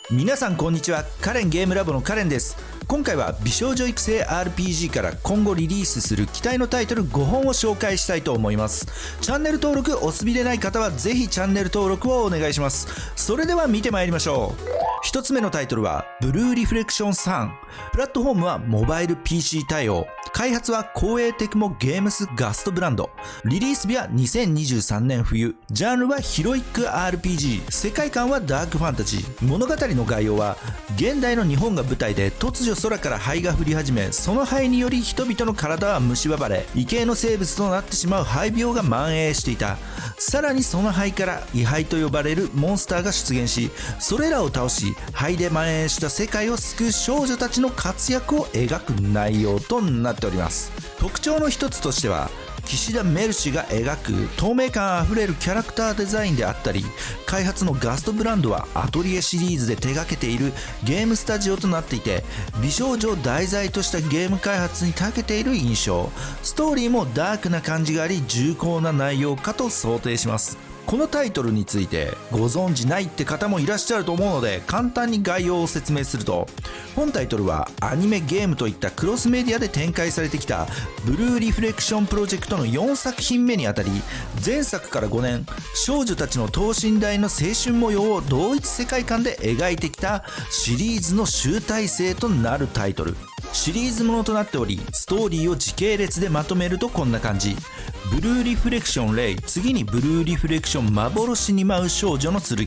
皆さんこんにちは。カレンゲームラボのカレンです。今回は美少女育成 RPG から今後リリースする期待のタイトル5本を紹介したいと思います。チャンネル登録お済みでない方はぜひチャンネル登録をお願いします。それでは見てまいりましょう。一つ目のタイトルはブルーリフレクション3。プラットフォームはモバイル PC 対応。開発は光栄テクモゲームスガストブランド。リリース日は2023年冬。ジャンルはヒロイック RPG。世界観はダークファンタジー。物語の概要は現代の日本が舞台で突如空から灰が降り始め、その灰により人々の体は蝕まれ、異形の生物となってしまう灰病が蔓延していた。さらにその灰から異灰と呼ばれるモンスターが出現し、それらを倒し灰で蔓延した世界を救う少女たちの活躍を描く内容となっております。特徴の一つとしては岸田メルシが描く透明感あふれるキャラクターデザインであったり、開発のガストブランドはアトリエシリーズで手掛けているゲームスタジオとなっていて、美少女を題材としたゲーム開発に長けている印象。ストーリーもダークな感じがあり重厚な内容かと想定します。このタイトルについてご存知ないって方もいらっしゃると思うので、簡単に概要を説明すると、本タイトルはアニメゲームといったクロスメディアで展開されてきたブルーリフレクションプロジェクトの4作品目にあたり、前作から5年少女たちの等身大の青春模様を同一世界観で描いてきたシリーズの集大成となるタイトル。シリーズものとなっており、ストーリーを時系列でまとめるとこんな感じ。ブルーリフレクションレイ、次にブルーリフレクション幻に舞う少女の剣、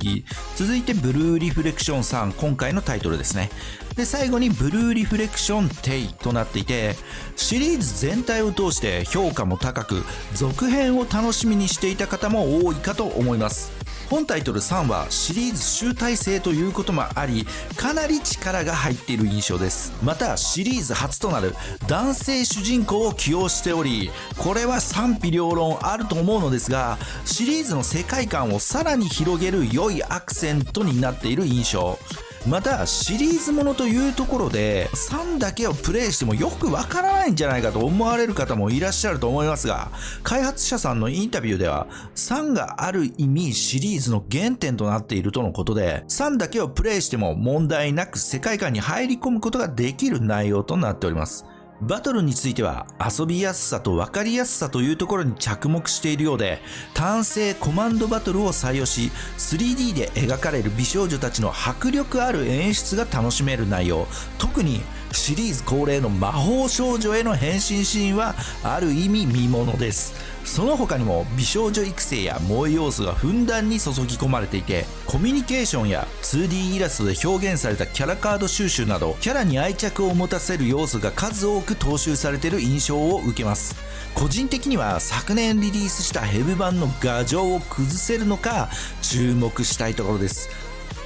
続いてブルーリフレクション3、今回のタイトルですね。で最後にブルーリフレクションテイとなっていて、シリーズ全体を通して評価も高く、続編を楽しみにしていた方も多いかと思います。本タイトル3はシリーズ集大成ということもあり、かなり力が入っている印象です。またシリーズ初となる男性主人公を起用しており、これは賛否両論あると思うのですが、シリーズの世界観をさらに広げる良いアクセントになっている印象。またシリーズものというところで3だけをプレイしてもよくわからないんじゃないかと思われる方もいらっしゃると思いますが、開発者さんのインタビューでは3がある意味シリーズの原点となっているとのことで、3だけをプレイしても問題なく世界観に入り込むことができる内容となっております。バトルについては遊びやすさと分かりやすさというところに着目しているようで、単性コマンドバトルを採用し 3D で描かれる美少女たちの迫力ある演出が楽しめる内容。特にシリーズ恒例の魔法少女への変身シーンはある意味見ものです。その他にも美少女育成や萌え要素がふんだんに注ぎ込まれていて、コミュニケーションや 2D イラストで表現されたキャラカード収集などキャラに愛着を持たせる要素が数多く踏襲されている印象を受けます。個人的には昨年リリースしたヘブ版の牙城を崩せるのか注目したいところです。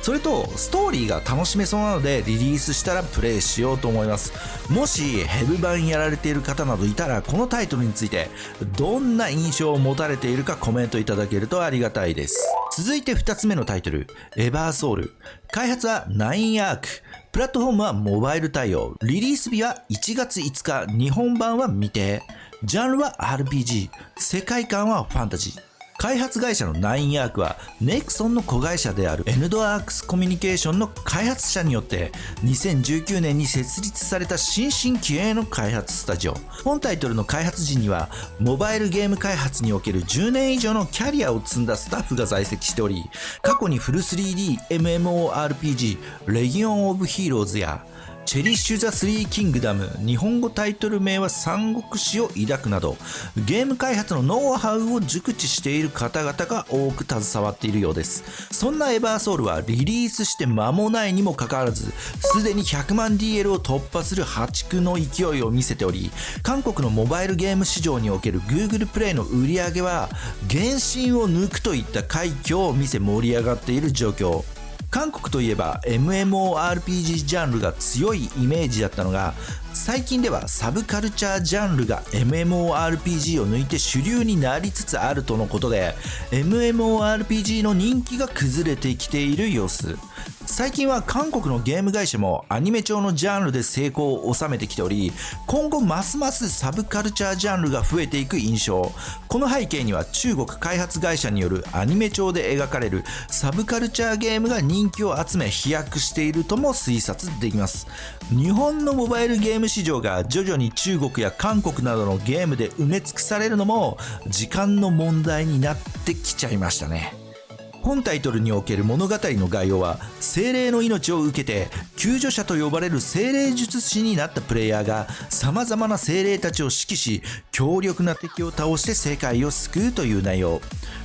それとストーリーが楽しめそうなのでリリースしたらプレイしようと思います。もしヘブ版やられている方などいたら、このタイトルについてどんな印象を持たれているかコメントいただけるとありがたいです。続いて2つ目のタイトル、エバーソウル。開発は9アーク。プラットフォームはモバイル対応。リリース日は1月5日、日本版は未定。ジャンルは RPG、世界観はファンタジー。開発会社の9アークはネクソンの子会社であるエヌドアークスコミュニケーションの開発者によって2019年に設立された新進気鋭の開発スタジオ。本タイトルの開発陣にはモバイルゲーム開発における10年以上のキャリアを積んだスタッフが在籍しており、過去にフル 3D MMORPG レギオン・オブ・ヒーローズやチェリッシュ・ザ・スリー・キングダム、日本語タイトル名は三国志を抱くなど、ゲーム開発のノウハウを熟知している方々が多く携わっているようです。そんなエバーソウルはリリースして間もないにもかかわらず、すでに100万 DL を突破する破竹の勢いを見せており、韓国のモバイルゲーム市場における Google プレイの売り上げは原神を抜くといった快挙を見せ盛り上がっている状況。韓国といえば MMORPG ジャンルが強いイメージだったのが、最近ではサブカルチャージャンルが MMORPG を抜いて主流になりつつあるとのことで、 MMORPG の人気が崩れてきている様子。最近は韓国のゲーム会社もアニメ調のジャンルで成功を収めてきており、今後ますますサブカルチャージャンルが増えていく印象。この背景には中国開発会社によるアニメ調で描かれるサブカルチャーゲームが人気を集め飛躍しているとも推察できます。日本のモバイルゲーム市場が徐々に中国や韓国などのゲームで埋め尽くされるのも時間の問題になってきちゃいましたね。本タイトルにおける物語の概要は、精霊の命を受けて救助者と呼ばれる精霊術師になったプレイヤーが様々な精霊たちを指揮し、強力な敵を倒して世界を救うという内容。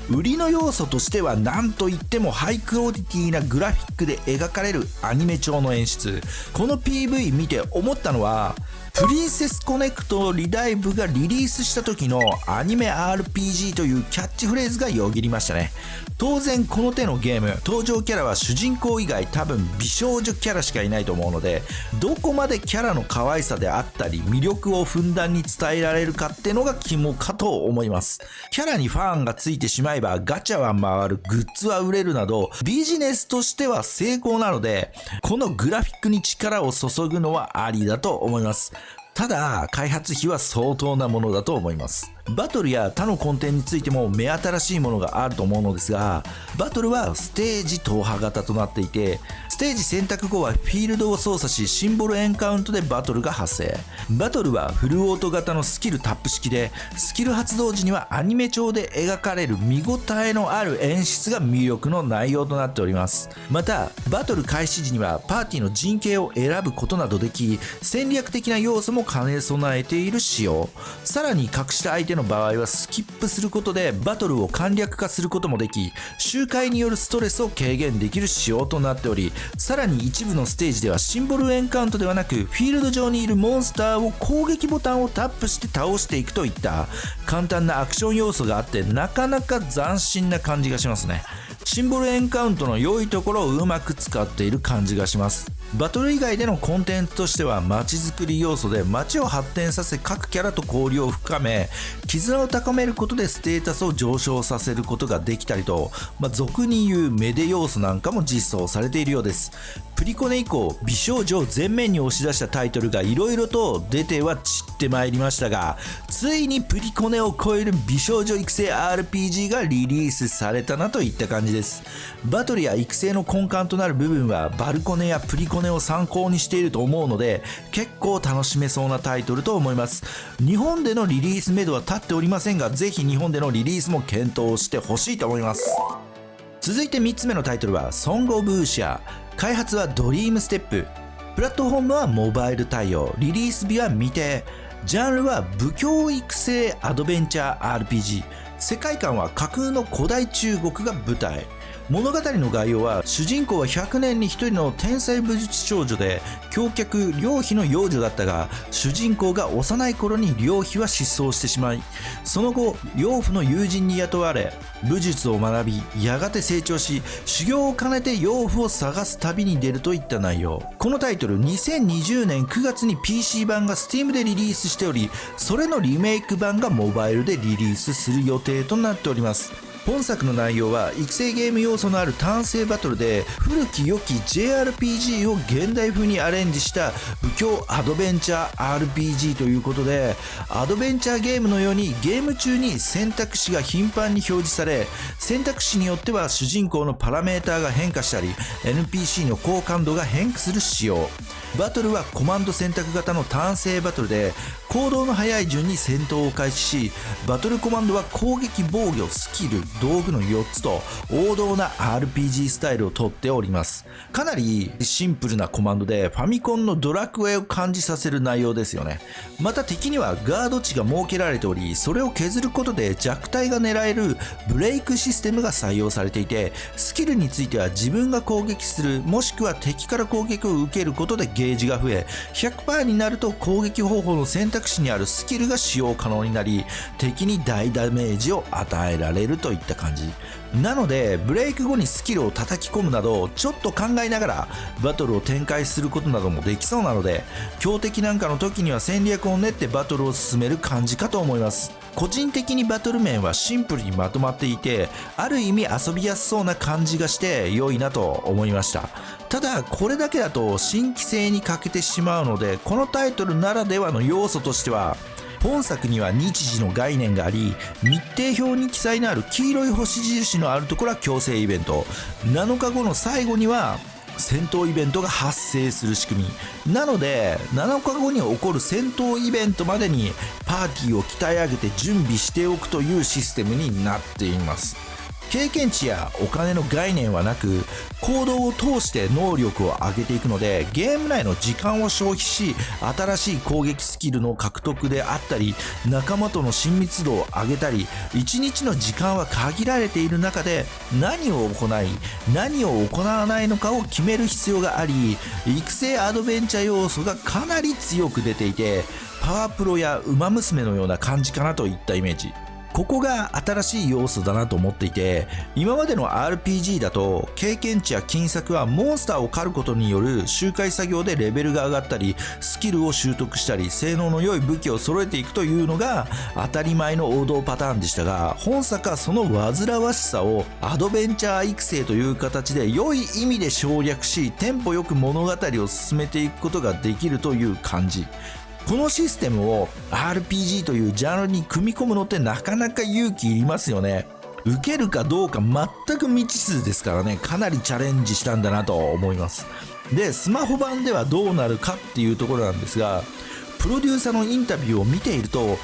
売りの要素としては何といってもハイクオリティなグラフィックで描かれるアニメ調の演出。この PV 見て思ったのは、プリンセスコネクトリダイブがリリースした時のアニメ RPG というキャッチフレーズがよぎりましたね。当然この手のゲーム、登場キャラは主人公以外多分美少女キャラしかいないと思うので、どこまでキャラの可愛さであったり魅力をふんだんに伝えられるかってのが肝かと思います。キャラにファンがついてしまえばガチャは回る、グッズは売れるなどビジネスとしては成功なので、このグラフィックに力を注ぐのはありだと思います。ただ開発費は相当なものだと思います。バトルや他のコンテンツについても目新しいものがあると思うのですが、バトルはステージ踏破型となっていて、ステージ選択後はフィールドを操作しシンボルエンカウントでバトルが発生。バトルはフルオート型のスキルタップ式で、スキル発動時にはアニメ調で描かれる見応えのある演出が魅力の内容となっております。またバトル開始時にはパーティーの陣形を選ぶことなどでき、戦略的な要素も兼ね備えている仕様。さらに隠した相手の場合はスキップすることでバトルを簡略化することもでき、周回によるストレスを軽減できる仕様となっており、さらに一部のステージではシンボルエンカウントではなく、フィールド上にいるモンスターを攻撃ボタンをタップして倒していくといった簡単なアクション要素があって、なかなか斬新な感じがしますね。シンボルエンカウントの良いところをうまく使っている感じがします。バトル以外でのコンテンツとしては、街づくり要素で街を発展させ各キャラと交流を深め、絆を高めることでステータスを上昇させることができたりと、俗に言うメデ要素なんかも実装されているようです。プリコネ以降、美少女を前面に押し出したタイトルがいろいろと出ては散ってまいりましたが、ついにプリコネを超える美少女育成 RPG がリリースされたなといった感じです。バトルや育成の根幹となる部分はバルコネやプリコネを参考にしていると思うので、結構楽しめそうなタイトルと思います。日本でのリリース目処は立っておりませんが、ぜひ日本でのリリースも検討してほしいと思います。続いて3つ目のタイトルはソングオブウーシャー。開発はドリームステップ。プラットフォームはモバイル対応。リリース日は未定。ジャンルは武教育成アドベンチャー RPG。世界観は架空の古代中国が舞台。物語の概要は、主人公は100年に1人の天才武術少女で、狂客良妃の養女だったが、主人公が幼い頃に良妃は失踪してしまい、その後養父の友人に雇われ武術を学び、やがて成長し、修行を兼ねて養父を探す旅に出るといった内容。このタイトル、2020年9月に PC 版が Steam でリリースしており、それのリメイク版がモバイルでリリースする予定となっております。本作の内容は育成ゲーム要素のあるターン制バトルで、古き良き JRPG を現代風にアレンジした武教アドベンチャー RPG ということで、アドベンチャーゲームのようにゲーム中に選択肢が頻繁に表示され、選択肢によっては主人公のパラメーターが変化したり NPC の好感度が変化する仕様。バトルはコマンド選択型のターン制バトルで、行動の早い順に戦闘を開始し、バトルコマンドは攻撃、防御、スキル、道具の4つと王道な RPG スタイルをとっております。かなりシンプルなコマンドでファミコンのドラクエを感じさせる内容ですよね。また敵にはガード値が設けられており、それを削ることで弱体が狙えるブレイクシステムが採用されていて、スキルについては自分が攻撃する、もしくは敵から攻撃を受けることでゲージが増え、100% になると攻撃方法の選択肢にあるスキルが使用可能になり、敵に大ダメージを与えられるといった感じなので、ブレイク後にスキルを叩き込むなどちょっと考えながらバトルを展開することなどもできそうなので、強敵なんかの時には戦略を練ってバトルを進める感じかと思います。個人的にバトル面はシンプルにまとまっていて、ある意味遊びやすそうな感じがして良いなと思いました。ただこれだけだと新規性に欠けてしまうので、このタイトルならではの要素としては、本作には日時の概念があり、日程表に記載のある黄色い星印のあるところは強制イベント、7日後の最後には戦闘イベントが発生する仕組みなので、7日後に起こる戦闘イベントまでにパーティーを鍛え上げて準備しておくというシステムになっています。経験値やお金の概念はなく、行動を通して能力を上げていくので、ゲーム内の時間を消費し、新しい攻撃スキルの獲得であったり、仲間との親密度を上げたり、1日の時間は限られている中で何を行い何を行わないのかを決める必要があり、育成アドベンチャー要素がかなり強く出ていて、パワープロやウマ娘のような感じかなといったイメージ。ここが新しい要素だなと思っていて、今までの RPG だと経験値や金策はモンスターを狩ることによる周回作業でレベルが上がったり、スキルを習得したり、性能の良い武器を揃えていくというのが当たり前の王道パターンでしたが、本作はその煩わしさをアドベンチャー育成という形で良い意味で省略し、テンポよく物語を進めていくことができるという感じ。このシステムを RPG というジャンルに組み込むのってなかなか勇気いりますよね。受けるかどうか全く未知数ですからね、かなりチャレンジしたんだなと思います。で、スマホ版ではどうなるかっていうところなんですが、プロデューサーのインタビューを見ていると、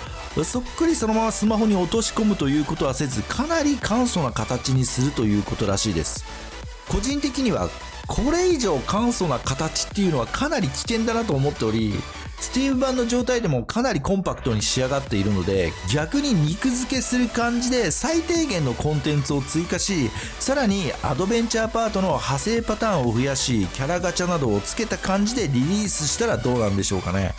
そっくりそのままスマホに落とし込むということはせず、かなり簡素な形にするということらしいです。個人的にはこれ以上簡素な形っていうのはかなり危険だなと思っており、Steam 版の状態でもかなりコンパクトに仕上がっているので、逆に肉付けする感じで最低限のコンテンツを追加し、さらにアドベンチャーパートの派生パターンを増やし、キャラガチャなどをつけた感じでリリースしたらどうなんでしょうかね。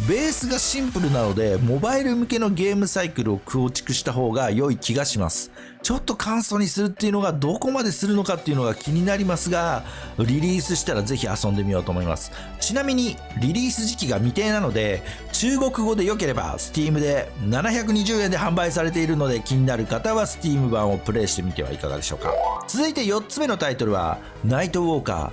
ベースがシンプルなので、モバイル向けのゲームサイクルを構築した方が良い気がします。ちょっと簡素にするっていうのがどこまでするのかっていうのが気になりますが、リリースしたらぜひ遊んでみようと思います。ちなみにリリース時期が未定なので、中国語で良ければ Steam で720円で販売されているので、気になる方は Steam 版をプレイしてみてはいかがでしょうか。続いて4つ目のタイトルはナイトウォーカー。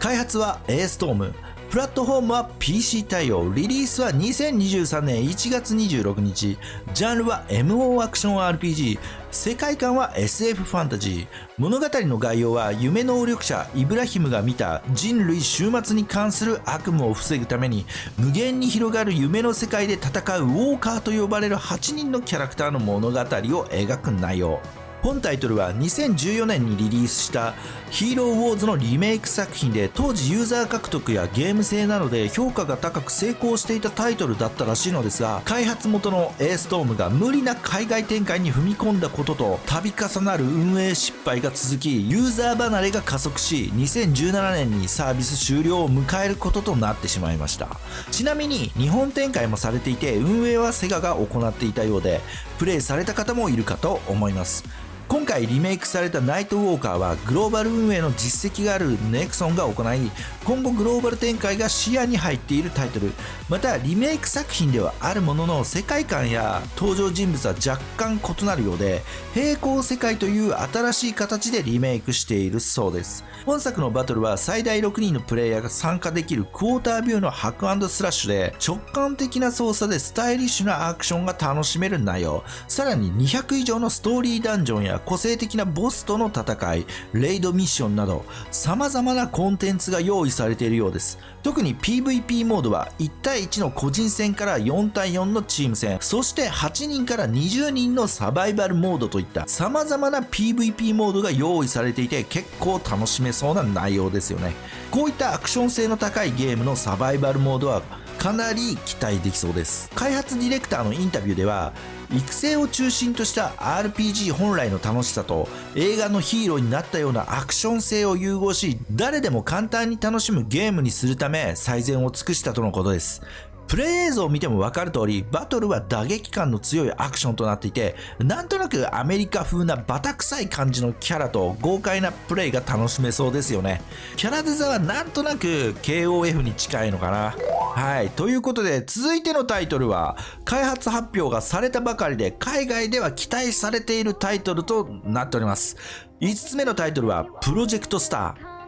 開発は A-Storm、プラットフォームは PC 対応、リリースは2023年1月26日、ジャンルは MO アクション RPG、世界観は SF ファンタジー。物語の概要は夢能力者イブラヒムが見た人類終末に関する悪夢を防ぐために無限に広がる夢の世界で戦うウォーカーと呼ばれる8人のキャラクターの物語を描く内容。本タイトルは2014年にリリースしたヒーローウォーズのリメイク作品で、当時ユーザー獲得やゲーム性などで評価が高く成功していたタイトルだったらしいのですが、開発元の A-Storm が無理な海外展開に踏み込んだことと度重なる運営失敗が続き、ユーザー離れが加速し、2017年にサービス終了を迎えることとなってしまいました。ちなみに日本展開もされていて、運営はセガが行っていたようで、プレイされた方もいるかと思います。今回リメイクされたナイトウォーカーはグローバル運営の実績があるネクソンが行い、今後グローバル展開が視野に入っているタイトル。またリメイク作品ではあるものの、世界観や登場人物は若干異なるようで、平行世界という新しい形でリメイクしているそうです。本作のバトルは最大6人のプレイヤーが参加できるクォータービューのハック&スラッシュで、直感的な操作でスタイリッシュなアクションが楽しめる内容。さらに200以上のストーリーダンジョンや個性的なボスとの戦い、レイドミッションなど様々なコンテンツが用意されているようです。特に PVP モードは1対1の個人戦から4対4のチーム戦、そして8人から20人のサバイバルモードといった様々な PVP モードが用意されていて、結構楽しめそうな内容ですよね。こういったアクション性の高いゲームのサバイバルモードはかなり期待できそうです。開発ディレクターのインタビューでは、育成を中心とした RPG 本来の楽しさと映画のヒーローになったようなアクション性を融合し、誰でも簡単に楽しむゲームにするため最善を尽くしたとのことです。プレイ映像を見ても分かる通り、バトルは打撃感の強いアクションとなっていて、なんとなくアメリカ風なバタ臭い感じのキャラと豪快なプレイが楽しめそうですよね。キャラデザはなんとなく KOF に近いのかな。はい、ということで続いてのタイトルは開発発表がされたばかりで海外では期待されているタイトルとなっております。5つ目のタイトルはプロジェクトスター。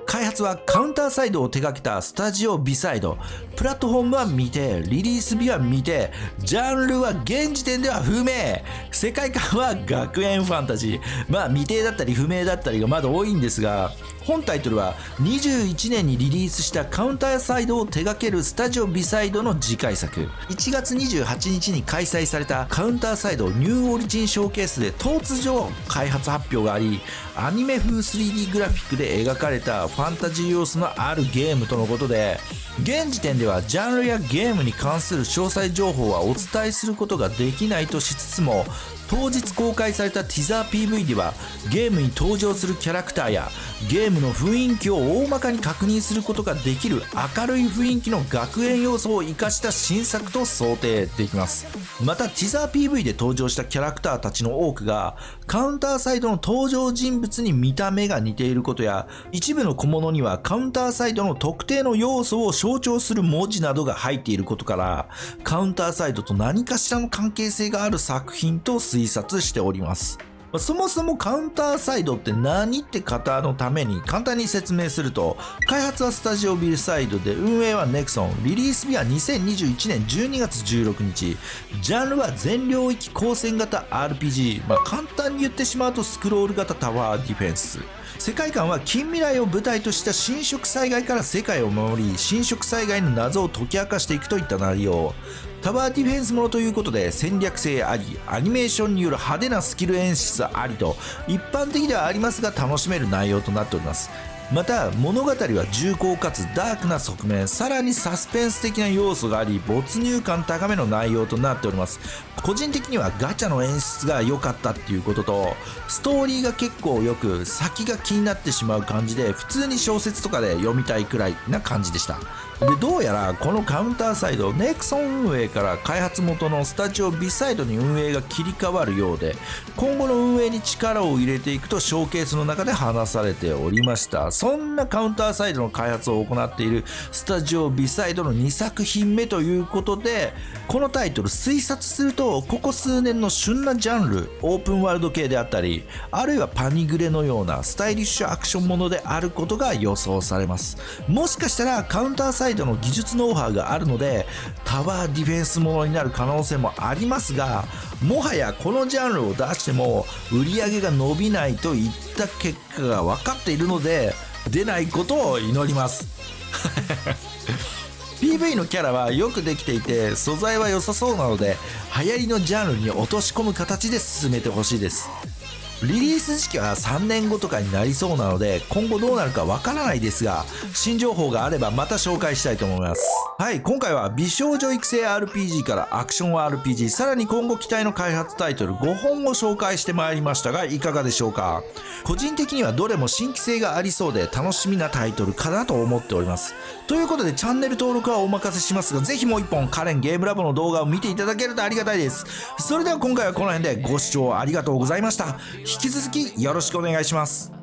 開発はカウンターサイドを手掛けたスタジオビサイド。プラットフォームは未定、リリース日は未定、ジャンルは現時点では不明、世界観は学園ファンタジー。未定だったり不明だったりがまだ多いんですが、本タイトルは21年にリリースしたカウンターサイドを手掛けるスタジオビサイドの次回作。1月28日に開催されたカウンターサイドニューオリジンショーケースで突如開発発表があり、アニメ風 3D グラフィックで描かれたファンタジー要素のあるゲームとのことで、現時点ではジャンルやゲームに関する詳細情報はお伝えすることができないとしつつも、当日公開されたティザー PV ではゲームに登場するキャラクターやゲームの雰囲気を大まかに確認することができる明るい雰囲気の学園要素を生かした新作と想定できます。またティザー PV で登場したキャラクターたちの多くがカウンターサイドの登場人物に見た目が似ていることや、一部の小物にはカウンターサイドの特定の要素を象徴する文字などが入っていることから、カウンターサイドと何かしらの関係性がある作品と推察しております。そもそもカウンターサイドって何って方のために簡単に説明すると、開発はスタジオビルサイドで運営はネクソン、リリース日は2021年12月16日、ジャンルは全領域光線型 RPG、簡単に言ってしまうとスクロール型タワーディフェンス。世界観は近未来を舞台とした侵食災害から世界を守り、侵食災害の謎を解き明かしていくといった内容。タワーディフェンスものということで戦略性あり、アニメーションによる派手なスキル演出ありと、一般的ではありますが楽しめる内容となっております。また物語は重厚かつダークな側面、さらにサスペンス的な要素があり、没入感高めの内容となっております。個人的にはガチャの演出が良かったっていうことと、ストーリーが結構よく先が気になってしまう感じで、普通に小説とかで読みたいくらいな感じでした。でどうやらこのカウンターサイド、ネクソン運営から開発元のスタジオビサイドに運営が切り替わるようで、今後の運営に力を入れていくとショーケースの中で話されておりました。そんなカウンターサイドの開発を行っているスタジオビサイドの2作品目ということで、このタイトル推察するとここ数年の旬なジャンル、オープンワールド系であったり、あるいはパニグレのようなスタイリッシュアクションものであることが予想されます。もしかしたらカウンターサイドの技術ノウハウがあるのでタワーディフェンスものになる可能性もありますが、もはやこのジャンルを出しても売り上げが伸びないといった結果が分かっているので、出ないことを祈りますPV のキャラはよくできていて素材は良さそうなので、流行りのジャンルに落とし込む形で進めてほしいです。リリース時期は3年後とかになりそうなので、今後どうなるかわからないですが、新情報があればまた紹介したいと思います。はい、今回は美少女育成 RPG からアクション RPG、さらに今後期待の開発タイトル5本を紹介してまいりましたが、いかがでしょうか。個人的にはどれも新規性がありそうで楽しみなタイトルかなと思っております。ということでチャンネル登録はお任せしますが、ぜひもう一本カレンゲームラボの動画を見ていただけるとありがたいです。それでは今回はこの辺でご視聴ありがとうございました。引き続きよろしくお願いします。